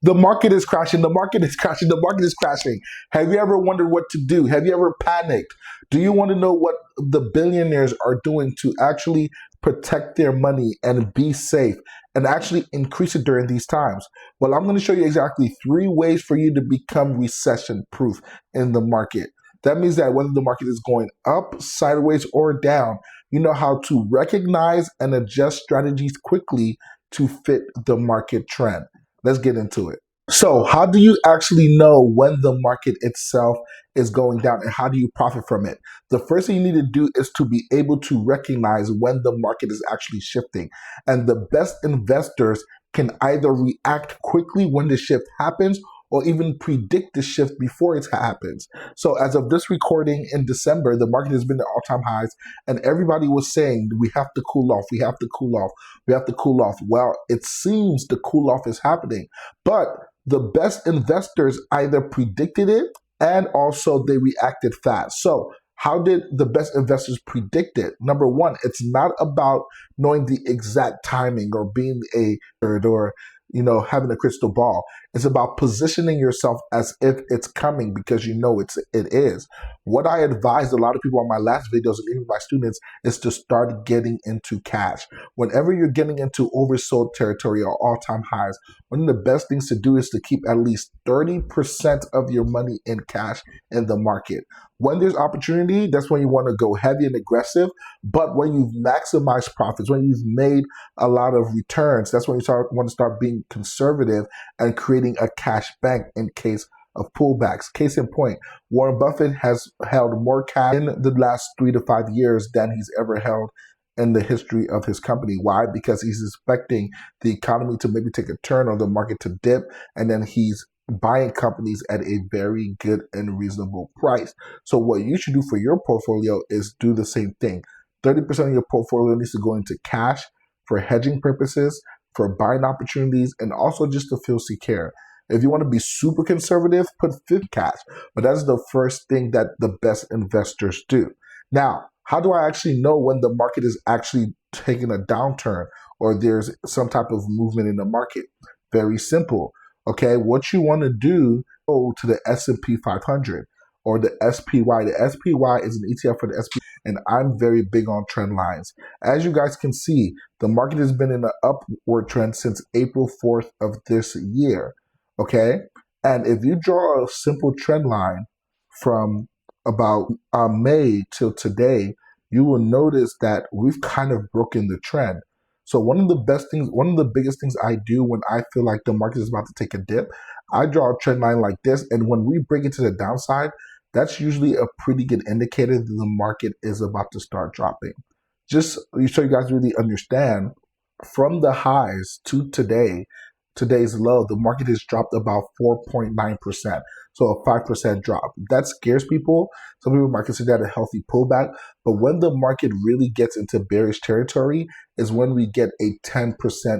The market is crashing. The market is crashing. The market is crashing. Have you ever wondered what to do? Have you ever panicked? Do you want to know what the billionaires are doing to actually protect their money and be safe and actually increase it during these times? Well, I'm going to show you exactly 3 ways for you to become recession proof in the market. That means that whether the market is going up, sideways, or down, you know how to recognize and adjust strategies quickly to fit the market trend. Let's get into it. So, how do you actually know when the market itself is going down and how do you profit from it? The first thing you need to do is to be able to recognize when the market is actually shifting. And the best investors can either react quickly when the shift happens or even predict the shift before it happens. So as of this recording in December, the market has been at all-time highs and everybody was saying, we have to cool off, we have to cool off, we have to cool off. Well, it seems the cool off is happening, but the best investors either predicted it and also they reacted fast. So how did the best investors predict it? Number one, it's not about knowing the exact timing or being a nerd or having a crystal ball. It's about positioning yourself as if it's coming because you know it is. What I advised a lot of people on my last videos and even my students is to start getting into cash. Whenever you're getting into oversold territory or all-time highs, one of the best things to do is to keep at least 30% of your money in cash in the market. When there's opportunity, that's when you want to go heavy and aggressive. But when you've maximized profits, when you've made a lot of returns, that's when you want to start being conservative and creating a cash bank in case of pullbacks. Case in point, Warren Buffett has held more cash in the last 3 to 5 years than he's ever held in the history of his company. Why? Because he's expecting the economy to maybe take a turn or the market to dip, and then he's buying companies at a very good and reasonable price. So what you should do for your portfolio is do the same thing. 30% of your portfolio needs to go into cash for hedging purposes, for buying opportunities, and also just to feel secure. If you want to be super conservative, put 50 cash. But that's the first thing that the best investors do. Now, how do I actually know when the market is actually taking a downturn or there's some type of movement in the market? Very simple. Okay, what you want to do, go to the S&P 500 or the SPY. The SPY is an ETF for the SP, and I'm very big on trend lines. As you guys can see, the market has been in an upward trend since April 4th of this year. Okay, and if you draw a simple trend line from about May till today, you will notice that we've kind of broken the trend. So one of the biggest things I do when I feel like the market is about to take a dip, I draw a trend line like this. And when we break it to the downside, that's usually a pretty good indicator that the market is about to start dropping. Just so you guys really understand, from the highs to today's low, the market has dropped about 4.9%. So a 5% drop. That scares people. Some people might consider that a healthy pullback. But when the market really gets into bearish territory is when we get a 10%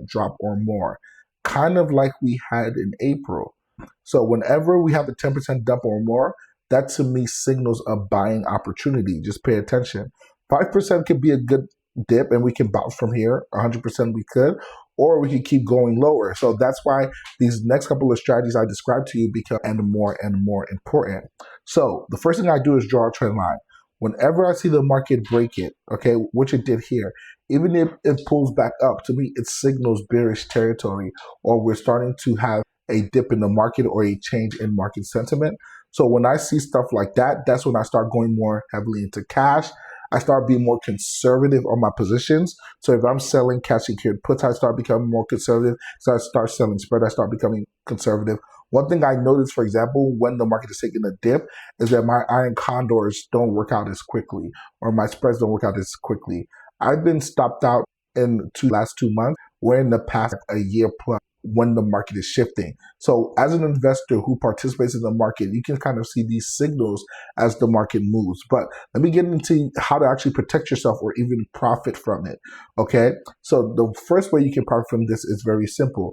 drop or more, kind of like we had in April. So whenever we have a 10% dump or more, that to me signals a buying opportunity. Just pay attention. 5% could be a good dip and we can bounce from here. 100% we could. Or we can keep going lower. So that's why these next couple of strategies I described to you become more and more important. So the first thing I do is draw a trend line. Whenever I see the market break it, okay, which it did here, even if it pulls back up, to me, it signals bearish territory or we're starting to have a dip in the market or a change in market sentiment. So when I see stuff like that, that's when I start going more heavily into cash. I start being more conservative on my positions. So if I'm selling cash secured puts, I start becoming more conservative. So I start selling spread, I start becoming conservative. One thing I noticed, for example, when the market is taking a dip, is that my iron condors don't work out as quickly or my spreads don't work out as quickly. I've been stopped out in the last 2 months, where in the past a year plus when the market is shifting. So as an investor who participates in the market, you can kind of see these signals as the market moves. But let me get into how to actually protect yourself or even profit from it. Okay, so the first way you can profit from this is very simple.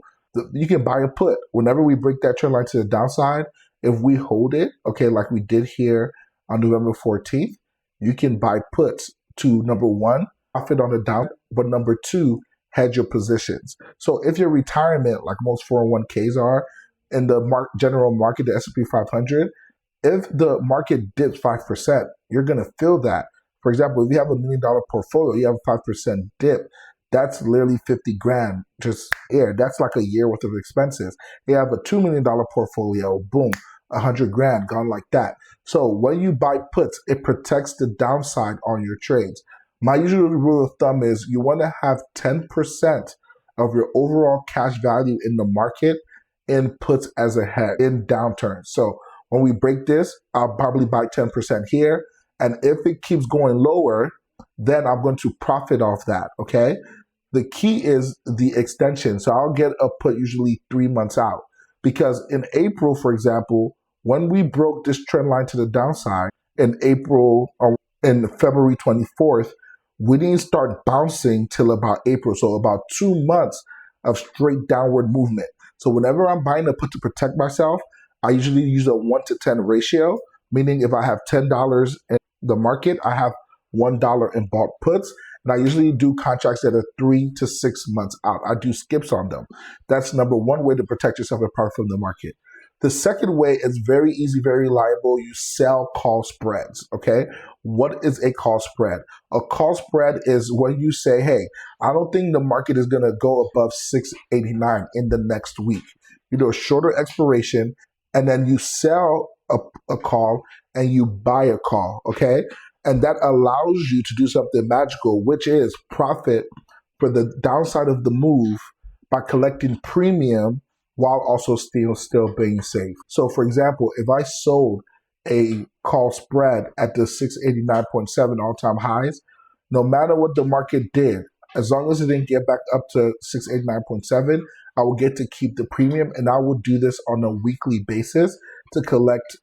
You can buy a put. Whenever we break that trend line to the downside, if we hold it, okay, like we did here on November 14th, you can buy puts to, number one, profit on the down, but number two, hedge your positions. So if your retirement, like most 401ks are, in the general market, the S&P 500, if the market dips 5%, you're going to feel that. For example, if you have $1 million portfolio, you have a 5% dip. That's literally 50 grand just air. That's like a year worth of expenses. You have a $2 million portfolio, boom, 100 grand gone like that. So when you buy puts, it protects the downside on your trades. My usual rule of thumb is you want to have 10% of your overall cash value in the market in puts as a hedge in downturns. So when we break this, I'll probably buy 10% here. And if it keeps going lower, then I'm going to profit off that, okay? The key is the extension. So I'll get a put usually 3 months out. Because in April, for example, when we broke this trend line to the downside in April or in February 24th, we didn't start bouncing till about April. So about 2 months of straight downward movement. So whenever I'm buying a put to protect myself, I usually use a 1 to 10 ratio, meaning if I have $10 in the market, I have $1 in bought puts. And I usually do contracts that are 3 to 6 months out. I do skips on them. That's number one way to protect yourself apart from the market. The second way is very easy, very reliable. You sell call spreads, okay? What is a call spread? A call spread is when you say, hey, I don't think the market is going to go above 689 in the next week. You do a shorter expiration, and then you sell a call and you buy a call, okay? And that allows you to do something magical, which is profit for the downside of the move by collecting premium while also still being safe. So for example, if I sold a call spread at the 689.7 all-time highs, no matter what the market did, as long as it didn't get back up to 689.7, I will get to keep the premium, and I will do this on a weekly basis to collect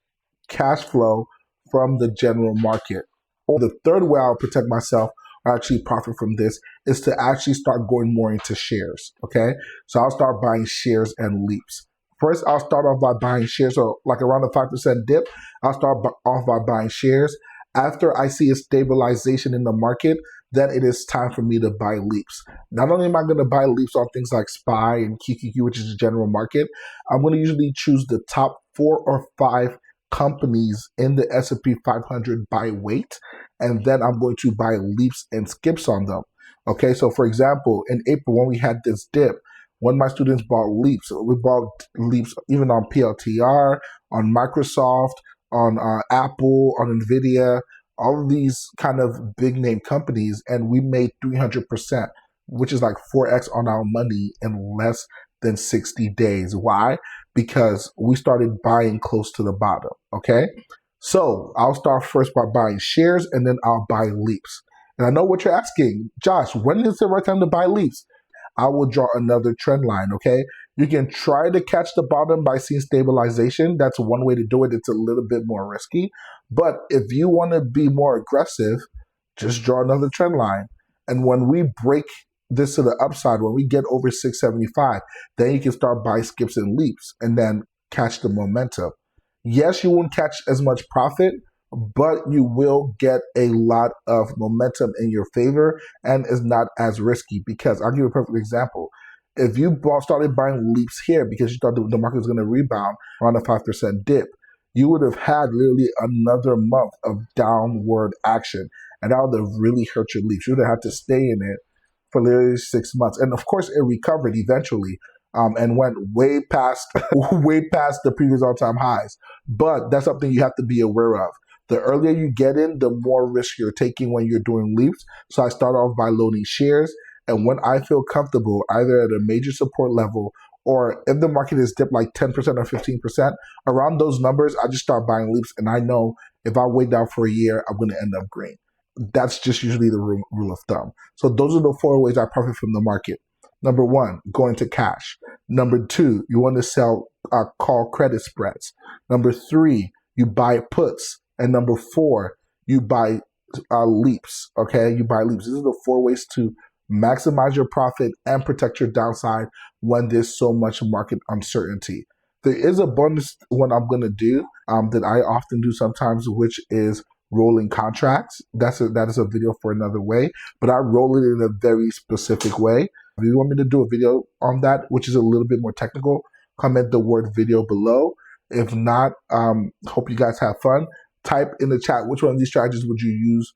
cash flow from the general market. Or the third way I'll protect myself or actually profit from this is to actually start going more into shares, okay? So I'll start buying shares and leaps. First, I'll start off by buying shares, so like around a 5% dip, I'll start off by buying shares. After I see a stabilization in the market, then it is time for me to buy leaps. Not only am I going to buy leaps on things like SPY and QQQ, which is the general market, I'm going to usually choose the top 4 or 5 companies in the S&P 500 by weight, and then I'm going to buy leaps and skips on them. Okay, so for example, in April when we had this dip, when my students bought leaps, we bought leaps even on PLTR, on Microsoft, on Apple, on Nvidia, all of these kind of big name companies, and we made 300%, which is like 4x on our money in less than 60 days. Why? Because we started buying close to the bottom, okay? So I'll start first by buying shares, and then I'll buy leaps. And I know what you're asking, Josh, when is the right time to buy leaps? I will draw another trend line, okay? You can try to catch the bottom by seeing stabilization. That's one way to do it. It's a little bit more risky. But if you want to be more aggressive, just draw another trend line. And when we break this to the upside, when we get over 675, then you can start buying skips and leaps and then catch the momentum. Yes, you won't catch as much profit, but you will get a lot of momentum in your favor and is not as risky, because I'll give you a perfect example. If you started buying leaps here because you thought the market was going to rebound around a 5% dip, you would have had literally another month of downward action, and that would have really hurt your leaps. You would have had to stay in it for literally 6 months. And of course, it recovered eventually and went way past the previous all-time highs. But that's something you have to be aware of. The earlier you get in, the more risk you're taking when you're doing leaps. So I start off by loading shares. And when I feel comfortable, either at a major support level or if the market is dipped like 10% or 15%, around those numbers, I just start buying leaps. And I know if I wait down for a year, I'm going to end up green. That's just usually the rule of thumb. So those are the 4 ways I profit from the market. Number 1, go into cash. Number 2, you want to sell call credit spreads. Number 3, you buy puts. And number 4, you buy leaps, okay? You buy leaps. These are the 4 ways to maximize your profit and protect your downside when there's so much market uncertainty. There is a bonus one I'm going to do that I often do sometimes, which is rolling contracts. That is a video for another way, but I roll it in a very specific way. If you want me to do a video on that, which is a little bit more technical, comment the word video below. If not, hope you guys have fun. Type in the chat which one of these strategies would you use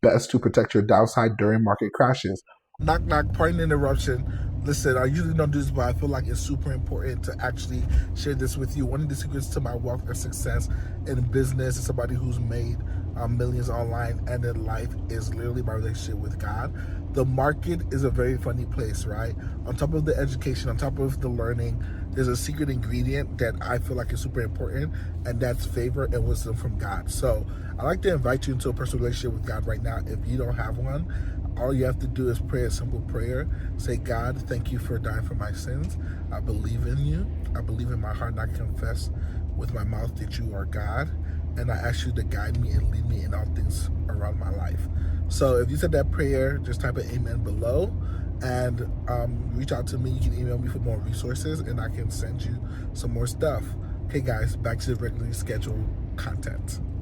best to protect your downside during market crashes. Knock, knock, pardon the interruption. Listen, I usually don't do this, but I feel like it's super important to actually share this with you. One of the secrets to my wealth and success in business is somebody who's made millions online and in life is literally my relationship with God. The market is a very funny place, right? On top of the education, on top of the learning, there's a secret ingredient that I feel like is super important, and that's favor and wisdom from God. So I'd like to invite you into a personal relationship with God right now. If you don't have one, all you have to do is pray a simple prayer. Say, God, thank you for dying for my sins. I believe in you. I believe in my heart, and I confess with my mouth that you are God. And I ask you to guide me and lead me in all things around my life. So if you said that prayer, just type an amen below and reach out to me. You can email me for more resources and I can send you some more stuff. Okay, guys, back to the regularly scheduled content.